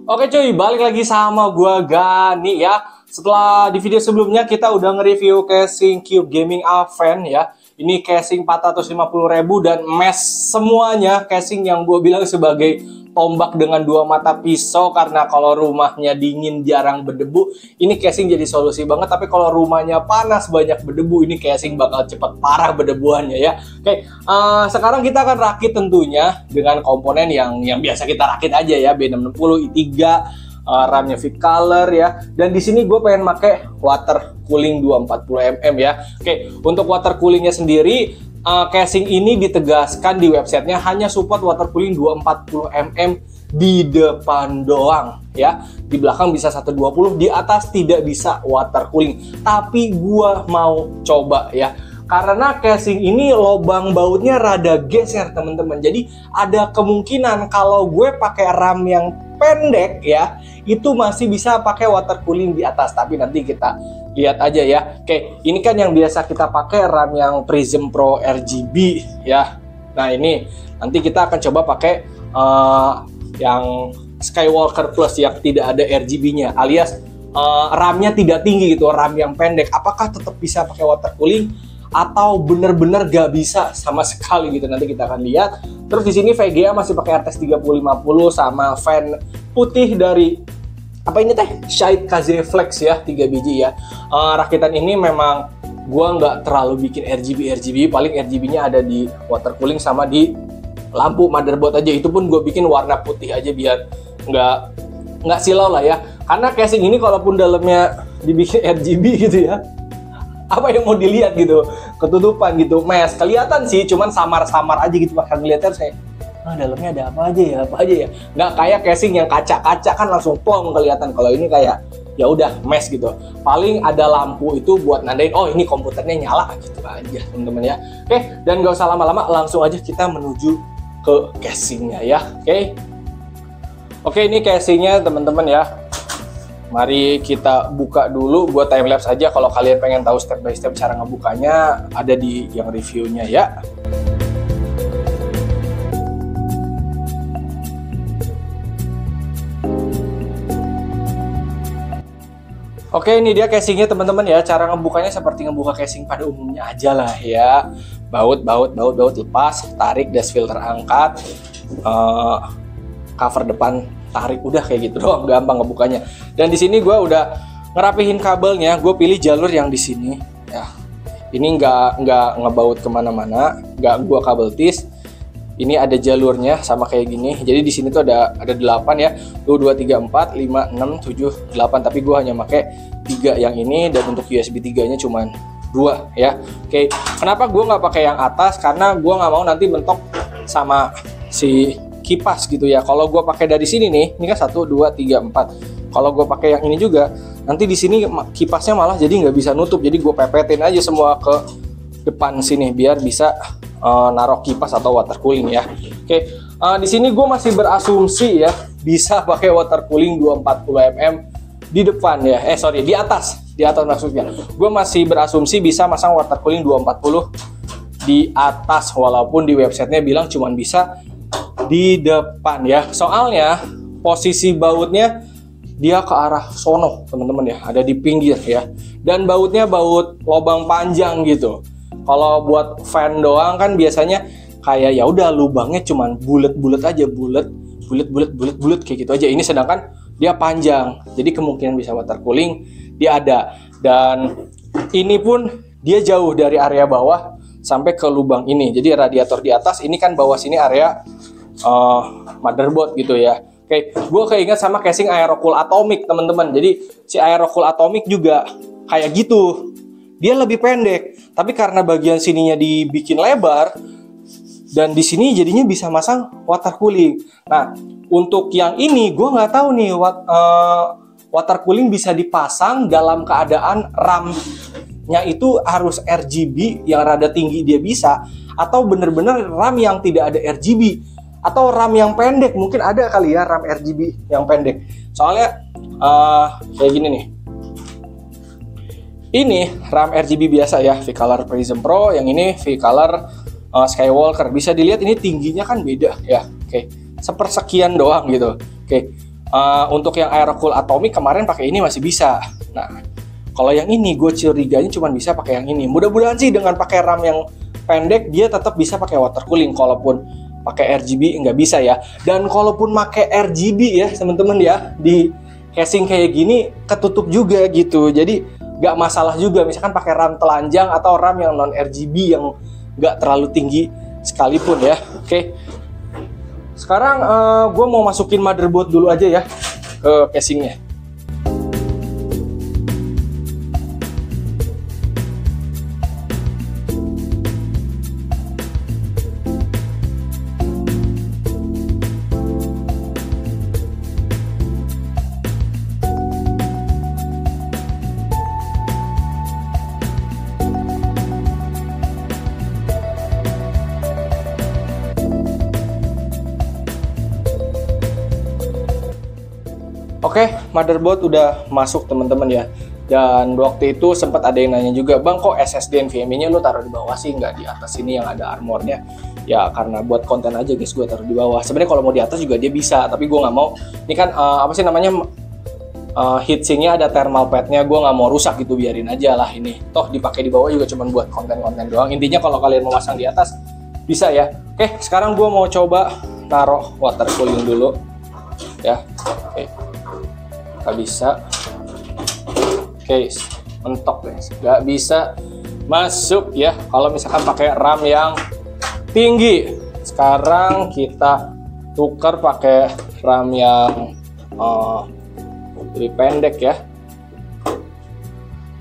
Oke cuy, balik lagi sama gua Gani ya. Setelah di video sebelumnya kita udah nge-review casing Cube Gaming Advance ya. Ini casing 450.000 dan mesh semuanya, casing yang gue bilang sebagai tombak dengan dua mata pisau, karena kalau rumahnya dingin jarang berdebu, ini casing jadi solusi banget. Tapi kalau rumahnya panas banyak berdebu, ini casing bakal cepet parah berdebuannya ya. Oke, sekarang kita akan rakit tentunya dengan komponen yang biasa kita rakit aja ya, B660 i3, RAM-nya V-Color ya. Dan di sini gue pengen pakai water cooling 240 mm ya. Oke, untuk water coolingnya sendiri, casing ini ditegaskan di websitenya hanya support water cooling 240 mm di depan doang ya. Di belakang bisa 120, di atas tidak bisa water cooling. Tapi gua mau coba ya, karena casing ini lubang bautnya rada geser teman-teman. Jadi ada kemungkinan kalau gue pakai RAM yang pendek ya, itu masih bisa pakai water cooling di atas. Tapi nanti kita lihat aja ya. Oke, ini kan yang biasa kita pakai RAM yang Prism Pro RGB ya. Nah ini nanti kita akan coba pakai yang Skywalker Plus yang tidak ada RGB-nya, alias RAM-nya tidak tinggi gitu, RAM yang pendek. Apakah tetap bisa pakai water cooling atau bener-bener gak bisa sama sekali gitu, nanti kita akan lihat. Terus di sini VGA masih pakai RTX 3050 sama fan putih dari apa ini teh, Shade KZ Flex ya, 3 biji ya. Rakitan ini memang gua nggak terlalu bikin RGB, paling RGB-nya ada di water cooling sama di lampu motherboard aja. Itu pun gue bikin warna putih aja biar nggak silau lah ya. Karena casing ini kalaupun dalamnya dibikin RGB gitu ya, apa yang mau dilihat gitu, ketutupan gitu, mesh kelihatan sih, cuman samar-samar aja gitu. Bahkan ngeliatnya saya, dalamnya ada apa aja ya, nggak kayak casing yang kaca-kaca kan langsung plong kelihatan. Kalau ini kayak ya udah mesh gitu, paling ada lampu itu buat nandain oh ini komputernya nyala gitu aja teman-teman ya. Oke, dan nggak usah lama-lama, langsung aja kita menuju ke casingnya ya. Oke, ini casingnya teman-teman ya. Mari kita buka dulu, buat time lapse aja. Kalau kalian pengen tahu step by step cara ngebukanya, ada di yang reviewnya ya. Oke, ini dia casingnya teman-teman ya. Cara ngebukanya seperti ngebuka casing pada umumnya aja lah ya. Baut lepas, tarik, dust filter angkat, cover depan tarik, udah kayak gitu doang, gampang ngebukanya. Dan di sini gue udah ngerapihin kabelnya, gue pilih jalur yang di sini ya. Ini nggak ngebaut kemana-mana, nggak gue kabel tis. Ini ada jalurnya sama kayak gini. Jadi di sini tuh ada 8 ya. Tuh 2, 3, 4, 5, 6, 7, 8. Tapi gue hanya pakai 3 yang ini, dan untuk USB 3-nya cuman 2 ya. Oke, kenapa gue nggak pakai yang atas? Karena gue nggak mau nanti mentok sama si kipas gitu ya. Kalau gue pakai dari sini nih, ini kan 1, 2, 3, 4. Kalau gue pakai yang ini juga, nanti di sini kipasnya malah jadi nggak bisa nutup. Jadi gue pepetin aja semua ke depan sini biar bisa naruh kipas atau water cooling ya. Oke, di sini gue masih berasumsi ya bisa pakai water cooling 240 mm di depan ya. Di atas maksudnya. Gue masih berasumsi bisa masang water cooling 240 di atas, walaupun di websitenya bilang cuman bisa di depan ya. Soalnya posisi bautnya dia ke arah sono teman-teman ya, ada di pinggir ya. Dan bautnya baut lubang panjang gitu. Kalau buat fan doang kan biasanya kayak ya udah lubangnya cuman bulat-bulat aja, bulat kayak gitu aja. Ini sedangkan dia panjang, jadi kemungkinan bisa water cooling dia ada. Dan ini pun dia jauh dari area bawah sampai ke lubang ini. Jadi radiator di atas, ini kan bawah sini area motherboard gitu ya. Oke, gue keinget sama casing Aerocool Atomic teman-teman. Jadi si Aerocool Atomic juga kayak gitu, dia lebih pendek, tapi karena bagian sininya dibikin lebar, dan di sini jadinya bisa masang water cooling. Nah, untuk yang ini gue nggak tahu nih water cooling bisa dipasang dalam keadaan RAM-nya itu harus RGB yang rada tinggi dia bisa, atau bener-bener RAM yang tidak ada RGB, atau RAM yang pendek. Mungkin ada kali ya RAM RGB yang pendek. Soalnya kayak gini nih. Ini RAM RGB biasa ya, V-Color Prism Pro. Yang ini V-Color Skywalker. Bisa dilihat ini tingginya kan beda ya. Oke, sepersekian doang gitu. Oke, Untuk yang Aerocool Atomic kemarin pakai ini masih bisa. Nah, kalau yang ini gue curiganya cuma bisa pakai yang ini. Mudah-mudahan sih dengan pakai RAM yang pendek dia tetap bisa pakai water cooling. Kalaupun pakai RGB nggak bisa ya. Dan kalaupun pakai RGB ya teman-teman ya, di casing kayak gini ketutup juga gitu. Jadi nggak masalah juga. Misalkan pakai RAM telanjang atau RAM yang non RGB yang nggak terlalu tinggi sekalipun ya. Oke. Sekarang gue mau masukin motherboard dulu aja ya ke casingnya. Oke, motherboard udah masuk teman-teman ya. Dan waktu itu sempat ada yang nanya juga, Bang kok SSD NVMe-nya lu taruh di bawah sih, nggak di atas ini yang ada armornya? Ya karena buat konten aja guys, gue taruh di bawah. Sebenarnya kalau mau di atas juga dia bisa, tapi gue nggak mau. Ini kan apa sih namanya, heatsinknya ada thermal pad-nya, gue nggak mau rusak gitu, biarin aja lah ini. Toh dipakai di bawah juga cuma buat konten-konten doang. Intinya kalau kalian mau pasang di atas bisa ya. Oke, sekarang gue mau coba taruh water cooling dulu ya. Oke. Nggak bisa. Oke, mentok guys, nggak bisa masuk ya kalau misalkan pakai RAM yang tinggi. Sekarang kita tukar pakai RAM yang lebih pendek ya.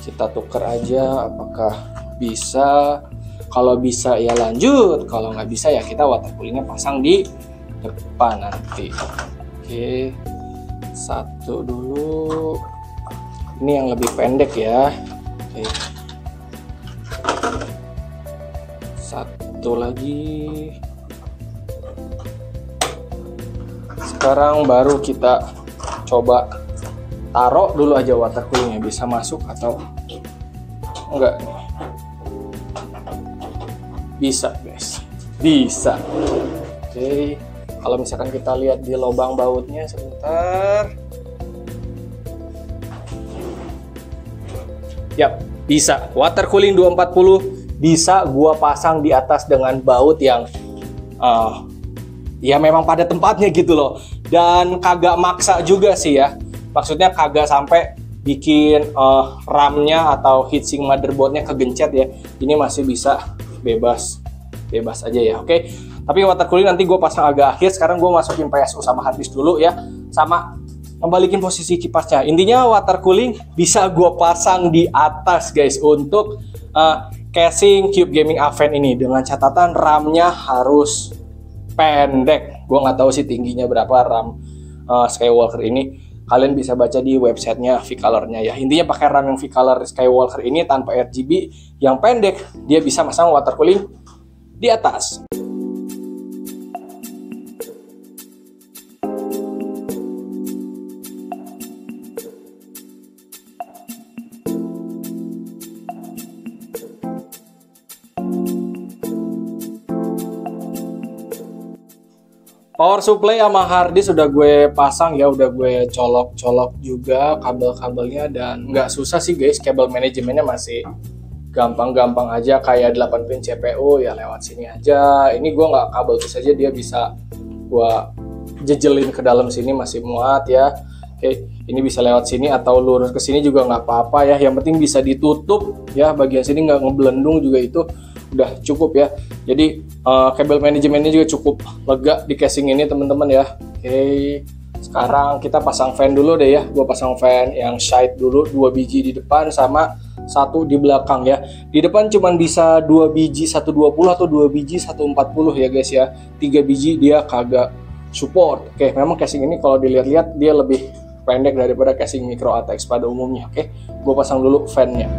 Kita tukar aja, apakah bisa? Kalau bisa ya lanjut, kalau nggak bisa ya kita water coolingnya pasang di depan nanti. Oke, satu dulu, ini yang lebih pendek ya. Oke, satu lagi. Sekarang baru kita coba taruh dulu aja water coolingnya, bisa masuk atau enggak nih. Bisa guys, bisa. Oke, kalau misalkan kita lihat di lubang bautnya sebentar. Yap, bisa. Water cooling 240 bisa gua pasang di atas dengan baut yang ya memang pada tempatnya gitu loh. Dan kagak maksa juga sih ya. Maksudnya kagak sampai bikin RAM-nya atau heatsink motherboard-nya kegencet ya. Ini masih bisa bebas aja ya. Oke. Tapi water cooling nanti gue pasang agak akhir. Sekarang gue masukin PSU sama harddisk dulu ya, sama membalikin posisi kipasnya. Intinya water cooling bisa gue pasang di atas guys untuk casing Cube Gaming Aven ini, dengan catatan RAM-nya harus pendek. Gue nggak tahu sih tingginya berapa RAM Skywalker ini. Kalian bisa baca di websitenya V-Color-nya ya. Intinya pakai RAM yang V-Color Skywalker ini tanpa RGB yang pendek, dia bisa masang water cooling di atas. Power supply sama harddisk udah gue pasang ya, udah gue colok-colok juga kabel-kabelnya, dan nggak susah sih guys, kabel manajemennya masih gampang-gampang aja, kayak 8 pin CPU ya lewat sini aja. Ini gue nggak kabel terus aja, dia bisa gue jejelin ke dalam sini masih muat ya. Oke, ini bisa lewat sini atau lurus ke sini juga nggak apa-apa ya, yang penting bisa ditutup ya, bagian sini nggak ngeblendung juga, itu udah cukup ya. Jadi kabel manajemennya juga cukup lega di casing ini teman-teman ya. Oke, sekarang kita pasang fan dulu deh ya. Gue pasang fan yang side dulu, 2 biji di depan sama 1 di belakang ya. Di depan cuman bisa 2 biji 120 atau 2 biji 140 ya guys ya. 3 biji dia kagak support. Oke, memang casing ini kalau dilihat-lihat dia lebih pendek daripada casing micro ATX pada umumnya. Oke, gue pasang dulu fan-nya.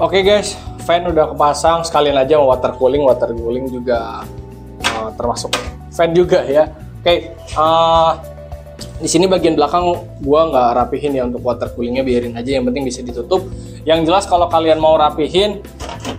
Oke guys, fan udah kepasang, sekalian aja water cooling juga termasuk fan juga ya. Oke, di sini bagian belakang gua nggak rapihin ya untuk water coolingnya, biarin aja, yang penting bisa ditutup. Yang jelas kalau kalian mau rapihin,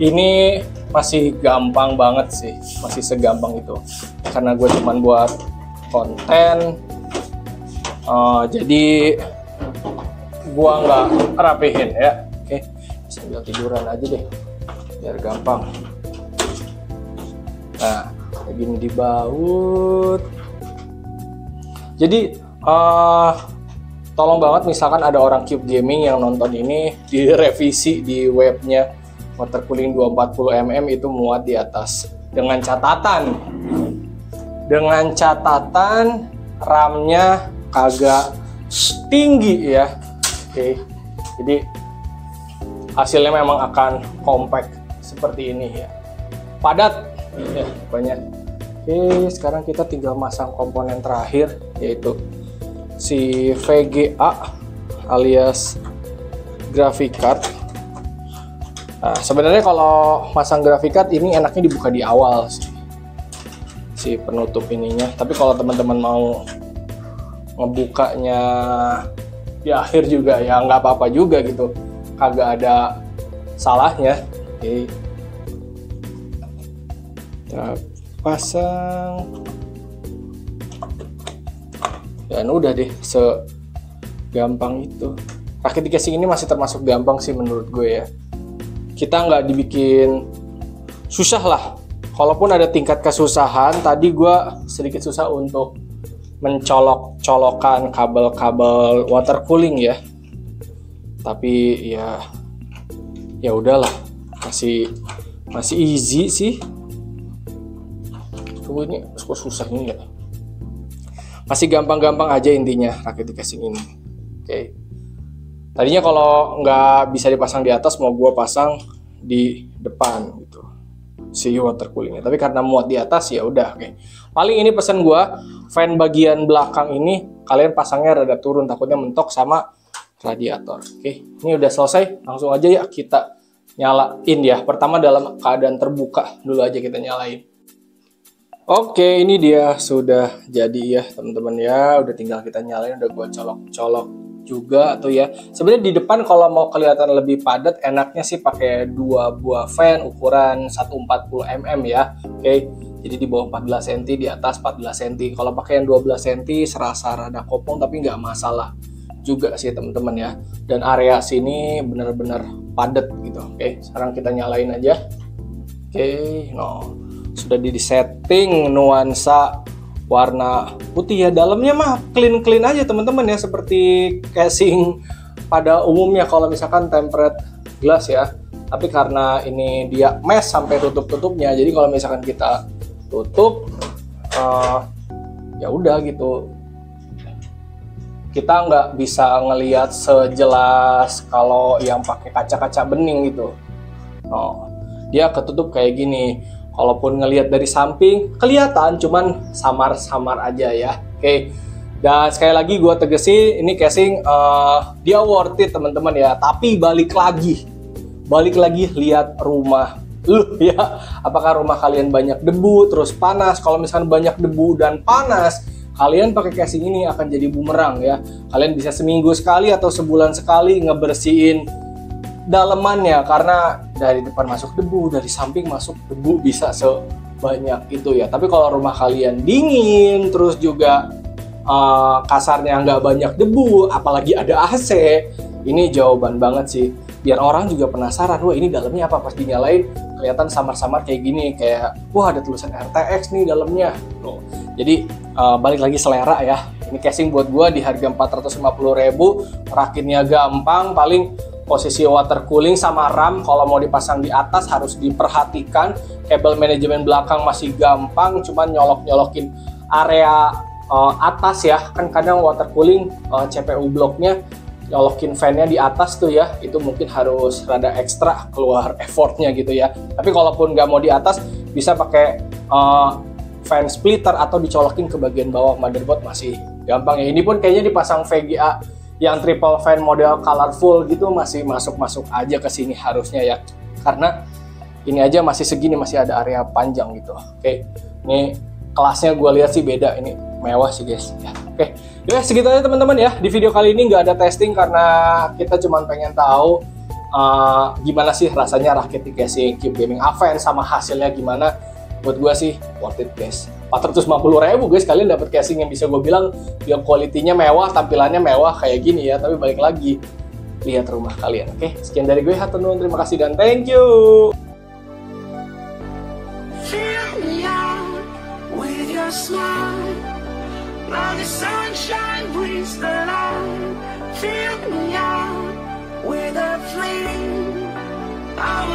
ini masih gampang banget sih, masih segampang itu. Karena gue cuman buat konten, jadi gua nggak rapihin ya. Oke, sambil tiduran aja deh biar gampang. Nah, kayak gini dibaut. Jadi tolong banget misalkan ada orang Cube Gaming yang nonton ini, direvisi di webnya. Water cooling 240 mm itu muat di atas dengan catatan RAM-nya kagak tinggi ya. Oke, jadi hasilnya memang akan compact seperti ini ya, padat ya banyak. Oke, sekarang kita tinggal masang komponen terakhir, yaitu si VGA alias graphic card. Nah, sebenarnya kalau masang graphic card ini enaknya dibuka di awal sih, si penutup ininya. Tapi kalau teman-teman mau ngebukanya di akhir juga ya nggak apa-apa juga gitu, kagak ada salahnya. Oke, kita pasang dan udah deh, segampang itu. Rakit casing ini masih termasuk gampang sih menurut gue ya, kita nggak dibikin susah lah. Kalaupun ada tingkat kesusahan, tadi gue sedikit susah untuk mencolok-colokan kabel-kabel water cooling ya, tapi ya udahlah, masih easy sih. Tunggu, ini kok susah ini ya, masih gampang-gampang aja intinya rakit casing ini. Oke, tadinya kalau nggak bisa dipasang di atas, mau gue pasang di depan gitu si water coolingnya, tapi karena muat di atas ya udah. Oke, paling ini pesan gue, fan bagian belakang ini kalian pasangnya rada turun, takutnya mentok sama radiator. Oke, ini udah selesai, langsung aja ya kita nyalain ya. Pertama dalam keadaan terbuka dulu aja kita nyalain. Oke, ini dia sudah jadi ya teman-teman ya, udah tinggal kita nyalain, udah gue colok-colok juga tuh ya. Sebenarnya di depan kalau mau kelihatan lebih padat, enaknya sih pakai 2 buah fan ukuran 140 mm ya. Oke, jadi di bawah 14 cm, di atas 14 cm. Kalau pakai yang 12 cm serasa rada kopong, tapi nggak masalah juga sih teman-teman ya. Dan area sini bener-bener padat gitu. Oke, sekarang kita nyalain aja. Oke, sudah di setting nuansa warna putih ya. Dalamnya mah clean aja teman-teman ya, seperti casing pada umumnya kalau misalkan tempered glass ya. Tapi karena ini dia mesh sampai tutup-tutupnya, jadi kalau misalkan kita tutup ya udah gitu, kita nggak bisa ngelihat sejelas kalau yang pakai kaca-kaca bening gitu. Dia ketutup kayak gini. Kalaupun ngelihat dari samping kelihatan, cuman samar-samar aja ya. Oke, dan sekali lagi gue tegesin, ini casing dia worth it teman-teman ya. Tapi balik lagi lihat rumah lu ya. Apakah rumah kalian banyak debu terus panas? Kalau misalkan banyak debu dan panas, kalian pakai casing ini akan jadi bumerang ya. Kalian bisa seminggu sekali atau sebulan sekali ngebersihin dalemannya, karena dari depan masuk debu, dari samping masuk debu, bisa sebanyak itu ya. Tapi kalau rumah kalian dingin, terus juga kasarnya nggak banyak debu, apalagi ada AC, ini jawaban banget sih. Biar orang juga penasaran, wah ini dalamnya apa, pas dinyalain kelihatan samar-samar kayak gini, kayak wah ada tulisan RTX nih dalamnya. Jadi balik lagi selera ya. Ini casing buat gua di harga 450.000, rakitnya gampang, paling posisi water cooling sama RAM kalau mau dipasang di atas harus diperhatikan. Kabel manajemen belakang masih gampang, cuman nyolok-nyolokin area atas ya. Kan kadang water cooling CPU bloknya nyolokin fan-nya di atas tuh ya, itu mungkin harus rada ekstra keluar effortnya gitu ya. Tapi kalaupun nggak mau di atas, bisa pakai fan splitter atau dicolokin ke bagian bawah motherboard, masih gampang ya. Ini pun kayaknya dipasang VGA yang triple fan model colorful gitu masih masuk aja ke sini harusnya ya, karena ini aja masih segini, masih ada area panjang gitu. Oke, ini kelasnya gue lihat sih beda, ini mewah sih guys ya. Oke, ya segitu aja teman-teman ya. Di video kali ini nggak ada testing karena kita cuma pengen tahu gimana sih rasanya rakit di casing Cube Gaming Advance sama hasilnya gimana. Buat gue sih worth it guys. 450.000 guys, kalian dapat casing yang bisa gue bilang dia kualitinya mewah, tampilannya mewah kayak gini ya. Tapi balik lagi, lihat rumah kalian. Oke, sekian dari gue, hatur nuhun, terima kasih dan thank you. Fill me out with your smile. Now the sunshine brings the light. Fill me out with a flame. I